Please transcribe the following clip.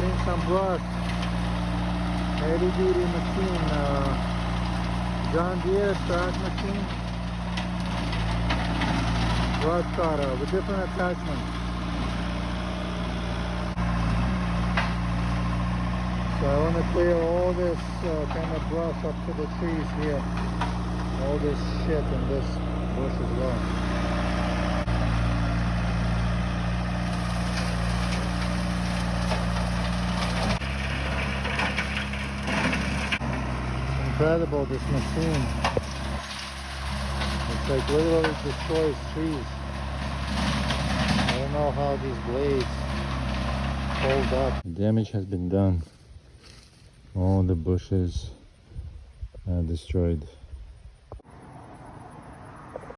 cutting some brush. Heavy duty machine, John Deere track machine. Brush cutter with different attachments. So I want to clear all this kind of brush up to the trees here. All this shit in this bush as well. Incredible, this machine. It's like literally destroys trees. I don't know how these blades hold up. Damage has been done. All the bushes are destroyed.